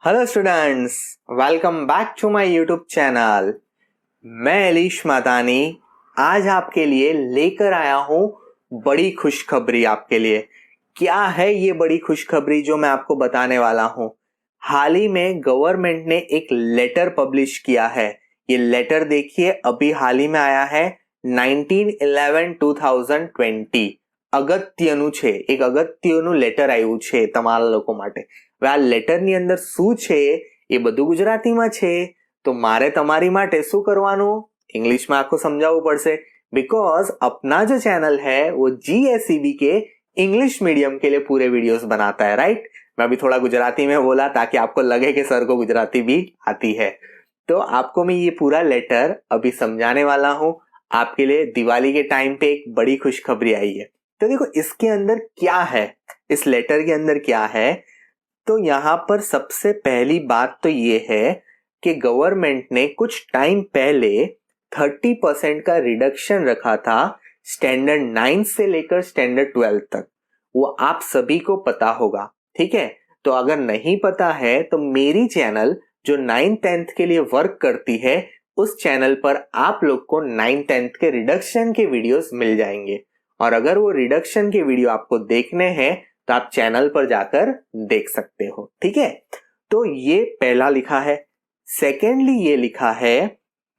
Hello students, welcome back to my YouTube channel. मैं एलिश मादानी आज आपके लिए लेकर आया हूं बड़ी खुशखबरी आपके लिए। क्या है ये बड़ी खुशखबरी जो मैं आपको बताने वाला हूं? हाल ही में गवर्नमेंट ने एक लेटर पब्लिश किया है। ये लेटर देखिए, अभी हाल ही में आया है 19/11/2020। અગત્યનું છે, એક અગત્યનું લેટર આવ્યું છે તમારા લોકો માટે। હવે આ લેટરની અંદર શું છે એ બધું ગુજરાતીમાં છે, તો મારે તમારી માટે શું કરવાનું? इंग्लिश में आपको समझावવું પડશે, बिकॉज अपना जो चैनल है वो GSEB के इंग्लिश मीडियम के लिए पूरे वीडियोस बनाता है, राइट। मैं अभी थोड़ा गुजराती में बोला ताकि आपको लगे कि सर को गुजराती भी आती है। तो आपको मैं ये पूरा लेटर अभी समझाने वाला हूं। आपके लिए दिवाली के टाइम पे एक बड़ी खुशखबरी आई है। तो देखो इसके अंदर क्या है, इस लेटर के अंदर क्या है। तो यहाँ पर सबसे पहली बात तो ये है कि गवर्नमेंट ने कुछ टाइम पहले 30% का रिडक्शन रखा था स्टैंडर्ड 9 से लेकर स्टैंडर्ड 12 तक। वो आप सभी को पता होगा, ठीक है। तो अगर नहीं पता है तो मेरी चैनल जो 9th-10th के लिए वर्क करती है, उस चैनल पर आप लोग को 9th-10th के रिडक्शन के वीडियोस मिल जाएंगे। और अगर वो रिडक्शन के वीडियो आपको देखने हैं तो आप चैनल पर जाकर देख सकते हो, ठीक है। तो ये पहला लिखा है। सेकेंडली ये लिखा है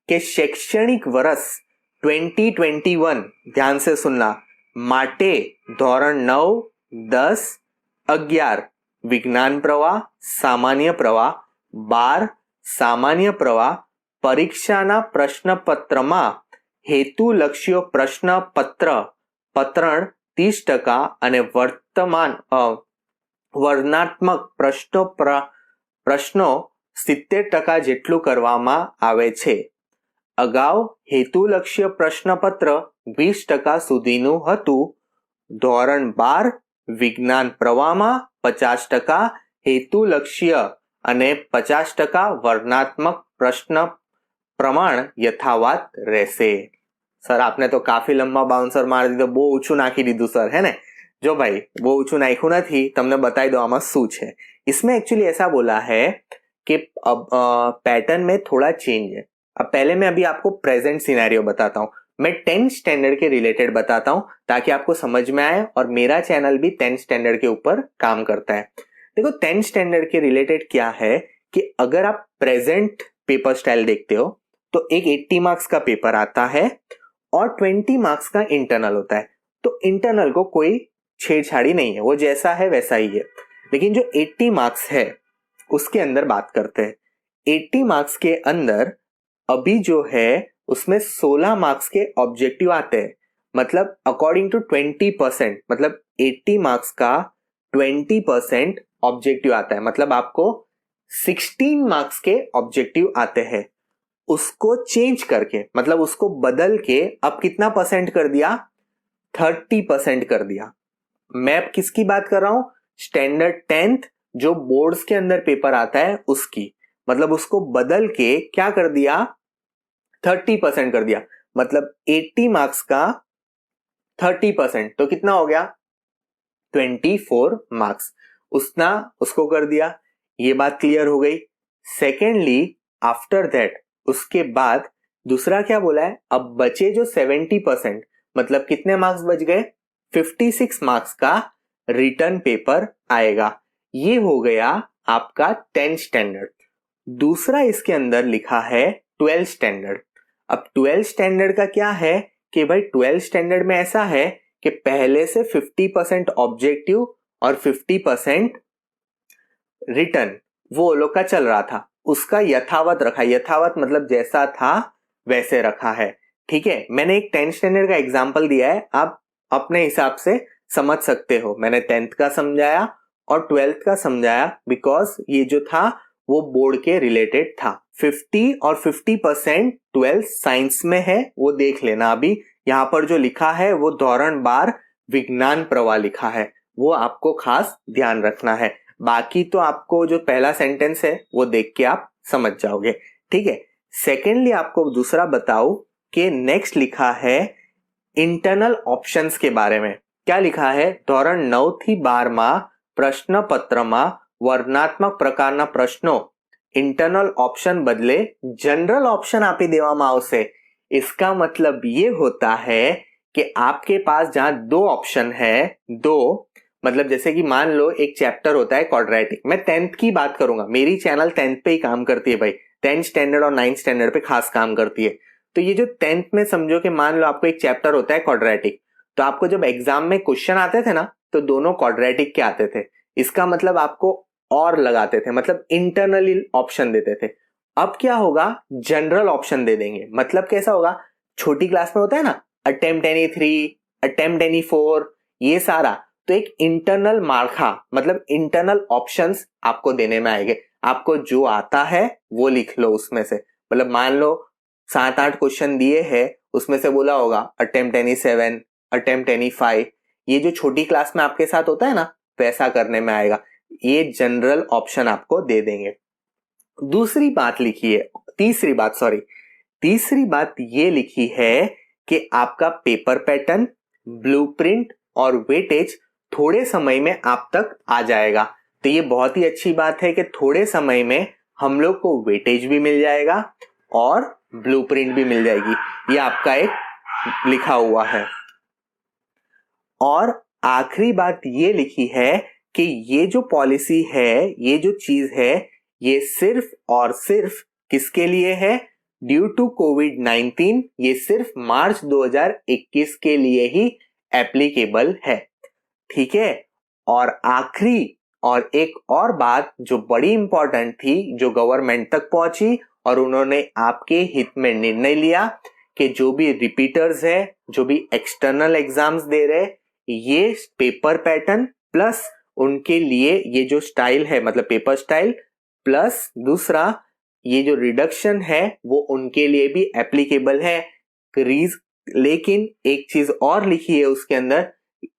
कि शैक्षणिक वर्ष 2021, ध्यान से सुनना, माटे धोरण 9, 10, 11 विज्ञान प्रवाह, सामान्य प्रवाह, 12 सामान्य प्रवाह परीक्षाना प्रश्नपत्रमा हेतुलक्ष्य प्रश्नपत्र પત્રણ 30% અને વર્ણનાત્મક પ્રશ્નો 70% જેટલું કરવામાં આવે છે। અગાઉ હેતુલક્ષ્ય પ્રશ્નપત્ર 20% સુધીનું હતું। ધોરણ 12 વિજ્ઞાન પ્રવાહમાં 50% હેતુલક્ષ્ય અને 50% વર્ણનાત્મક પ્રશ્ન પ્રમાણ યથાવત રહેશે। सर आपने तो काफी लंबा बाउंसर मार दीधो, बહુ ઊંચું નાખી દીધું सर, है ना। जो भाई બહુ ઊંચું નાખ્યું નથી, તમને बताई दो आमा શું છે। इसमें एक्चुअली ऐसा बोला है कि अब पैटर्न में थोड़ा चेंज है। अब पहले मैं अभी आपको प्रेजेंट सिनेरियो बताता हूँ। मैं 10th स्टैंडर्ड के रिलेटेड बताता हूँ ताकि आपको समझ में आए, और मेरा चैनल भी 10th स्टैंडर्ड के ऊपर काम करता है। देखो 10th स्टैंडर्ड के रिलेटेड क्या है कि अगर आप प्रेजेंट पेपर स्टाइल देखते हो तो एक 80 मार्क्स का पेपर आता है और 20 मार्क्स का इंटरनल होता है। तो इंटरनल को कोई छेड़छाड़ी नहीं है, वो जैसा है वैसा ही है। लेकिन जो 80 मार्क्स है उसके अंदर बात करते हैं। 80 मार्क्स के अंदर अभी जो है उसमें 16 मार्क्स के ऑब्जेक्टिव आते हैं। मतलब अकॉर्डिंग टू 20%, मतलब 80 मार्क्स का 20% ऑब्जेक्टिव आता है। मतलब आपको 16 मार्क्स के ऑब्जेक्टिव आते हैं। उसको चेंज करके, मतलब उसको बदल के अब कितना परसेंट कर दिया? 30% कर दिया। मैं अब किसकी बात कर रहा हूं? स्टैंडर्ड 10th जो बोर्ड्स के अंदर पेपर आता है उसकी। मतलब उसको बदल के क्या कर दिया? 30% कर दिया। मतलब 80 मार्क्स का 30%, तो कितना हो गया? 24 मार्क्स। उसको कर दिया। ये बात क्लियर हो गई। सेकेंडली आफ्टर दैट, उसके बाद दूसरा क्या बोला है? अब बचे जो 70%, मतलब कितने मार्क्स बच गए? 56 मार्क्स का रिटर्न पेपर आएगा। ये हो गया आपका 10th स्टैंडर्ड। दूसरा इसके अंदर लिखा है 12th स्टैंडर्ड। अब 12th स्टैंडर्ड का क्या है कि भाई 12th स्टैंडर्ड में ऐसा है कि पहले से 50% ऑब्जेक्टिव और 50% रिटर्न वो लोग का चल रहा था, उसका यथावत रखा। यथावत मतलब जैसा था वैसे रखा है, ठीक है। मैंने एक 10th स्टैंडर्ड का एग्जांपल दिया है, आप अपने हिसाब से समझ सकते हो। मैंने 10th का समझाया और 12th का समझाया, बिकॉज ये जो था वो बोर्ड के रिलेटेड था। 50 और 50% 12th साइंस में है, वो देख लेना। अभी यहाँ पर जो लिखा है वो धोरण 12 विज्ञान प्रवाह लिखा है, वो आपको खास ध्यान रखना है। बाकी तो आपको जो पहला सेंटेंस है वो देख के आप समझ जाओगे, ठीक है। सेकेंडली आपको दूसरा बताओ कि नेक्स्ट लिखा है इंटरनल ऑप्शंस के बारे में। क्या लिखा है? ધોરણ 9 થી 12 માં પ્રશ્નપત્રમાં વર્ણનાત્મક પ્રકારના પ્રશ્નો इंटरनल ऑप्शन बदले जनरल ऑप्शन आपी देवामां आवशे। इसका मतलब ये होता है कि आपके पास जहां दो ऑप्शन है, दो मतलब जैसे कि मान लो एक चैप्टर होता है क्वाड्रेटिक, मैं 10th की बात करूंगा, मेरी चैनल 10th पे ही काम करती है भाई, 10th स्टैंडर्ड और 9th स्टैंडर्ड पे खास काम करती है। तो ये जो 10th में समझो कि मान लो आपको एक चैप्टर होता है क्वाड्रेटिक, तो आपको जब एग्जाम में क्वेश्चन आते थे ना तो दोनों क्वाड्रेटिक के आते थे। इसका मतलब आपको और लगाते थे, मतलब इंटरनली ऑप्शन देते थे। अब क्या होगा, जनरल ऑप्शन दे देंगे। मतलब कैसा होगा, छोटी क्लास में होता है ना अटेम्प्ट एनी 3, अटेम्प्ट एनी 4, ये सारा तो एक इंटरनल मार्खा मतलब इंटरनल ऑप्शंस आपको देने में आएंगे। आपको जो आता है वो लिख लो उसमें से, मतलब मान लो 7-8 क्वेश्चन दिए हैं, उसमें से बोला होगा अटेम्प्ट एनी 7, अटेम्प्ट एनी 5, ये जो छोटी क्लास में आपके साथ होता है ना वैसा करने में आएगा। ये जनरल ऑप्शन आपको दे देंगे। तीसरी बात ये लिखी है कि आपका पेपर पैटर्न, ब्लूप्रिंट और वेटेज थोड़े समय में आप तक आ जाएगा। तो ये बहुत ही अच्छी बात है कि थोड़े समय में हम लोग को वेटेज भी मिल जाएगा और ब्लूप्रिंट भी मिल जाएगी। ये आपका एक लिखा हुआ है। और आखिरी बात ये लिखी है कि ये जो पॉलिसी है, ये जो चीज है, ये सिर्फ और सिर्फ किसके लिए है, ड्यू टू कोविड-19, ये सिर्फ मार्च 2021 के लिए ही एप्लीकेबल है। ठीक है। और आखिरी और एक और बात जो बड़ी इंपॉर्टेंट थी, जो गवर्नमेंट तक पहुंची और उन्होंने आपके हित में निर्णय लिया कि जो भी रिपीटर्स है, जो भी एक्सटर्नल एग्जाम्स दे रहे, ये पेपर पैटर्न प्लस उनके लिए ये जो स्टाइल है मतलब पेपर स्टाइल प्लस दूसरा ये जो रिडक्शन है वो उनके लिए भी एप्लीकेबल है। लेकिन एक चीज और लिखी है उसके अंदर,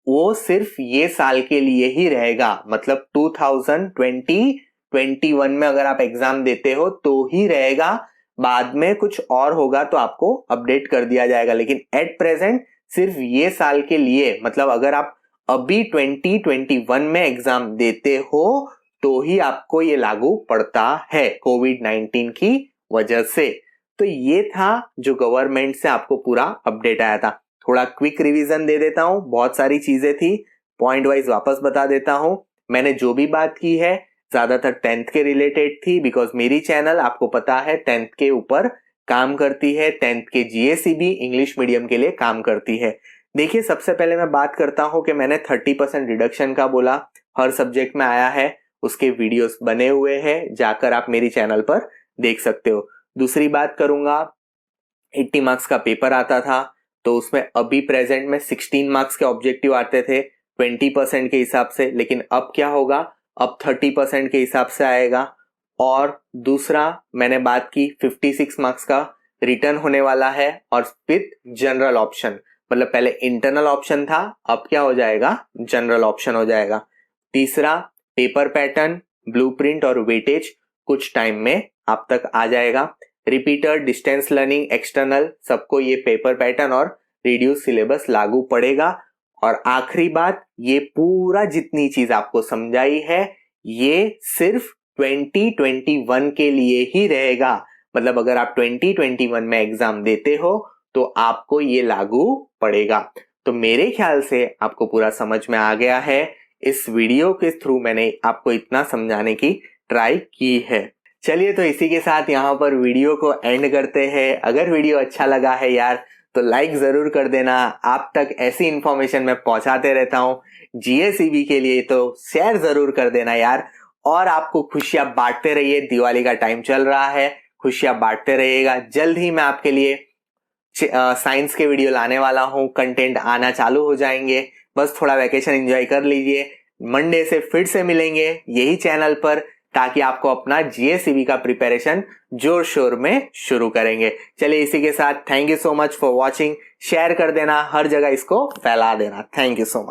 वो सिर्फ ये साल के लिए ही रहेगा, मतलब 2020-21 में अगर आप एग्जाम देते हो तो ही रहेगा, बाद में कुछ और होगा तो आपको अपडेट कर दिया जाएगा। लेकिन एट प्रेजेंट सिर्फ ये साल के लिए, मतलब अगर आप अभी 2021 में एग्जाम देते हो तो ही आपको ये लागू पड़ता है कोविड-19 की वजह से। तो ये था जो गवर्नमेंट से आपको पूरा अपडेट आया था। थोड़ा क्विक रिवीजन दे देता हूं, बहुत सारी चीजें थी, पॉइंट वाइज वापस बता देता हूं। मैंने जो भी बात की है ज्यादातर 10th के रिलेटेड थी, बिकॉज मेरी चैनल आपको पता है 10th के ऊपर काम करती है, 10th के GACB इंग्लिश मीडियम के लिए काम करती है। देखिए सबसे पहले मैं बात करता हूं कि मैंने 30% रिडक्शन का बोला, हर सब्जेक्ट में आया है, उसके वीडियोस बने हुए हैं, जाकर आप मेरी चैनल पर देख सकते हो। दूसरी बात करूंगा, 80 मार्क्स का पेपर आता था तो उसमें अभी प्रेजेंट में 16 मार्क्स के ऑब्जेक्टिव आते थे 20% के हिसाब से, लेकिन अब क्या होगा, अब 30% के हिसाब से आएगा। और दूसरा मैंने बात की 56 मार्क्स का रिटर्न होने वाला है और विथ जनरल ऑप्शन, मतलब पहले इंटरनल ऑप्शन था, अब क्या हो जाएगा, जनरल ऑप्शन हो जाएगा। तीसरा पेपर पैटर्न, ब्लूप्रिंट और वेटेज कुछ टाइम में आप तक आ जाएगा। रिपीटर, डिस्टेंस लर्निंग, एक्सटर्नल, सबको ये पेपर पैटर्न और रिड्यूस सिलेबस लागू पड़ेगा। और आखिरी बात, ये पूरा जितनी चीज आपको समझाई है ये सिर्फ 2021 के लिए ही रहेगा, मतलब अगर आप 2021 में एग्जाम देते हो तो आपको ये लागू पड़ेगा। तो मेरे ख्याल से आपको पूरा समझ में आ गया है। इस वीडियो के थ्रू मैंने आपको इतना समझाने की ट्राई की है। चलिए तो इसी के साथ यहाँ पर वीडियो को एंड करते हैं। अगर वीडियो अच्छा लगा है यार तो लाइक जरूर कर देना, आप तक ऐसी इंफॉर्मेशन मैं पहुंचाते रहता हूँ। GACB के लिए तो शेयर जरूर कर देना यार, और आपको खुशियां बांटते रहिए, दिवाली का टाइम चल रहा है, खुशियां बांटते रहिएगा। जल्द ही मैं आपके लिए साइंस के वीडियो लाने वाला हूं, कंटेंट आना चालू हो जाएंगे, बस थोड़ा वैकेशन एंजॉय कर लीजिए। मंडे से फिर से मिलेंगे यही चैनल पर, ताकि आपको अपना GACB का प्रिपरेशन जोर शोर में शुरू करेंगे। चलिए इसी के साथ thank you so much for watching, share कर देना, हर जगह इसको फैला देना। Thank you so much.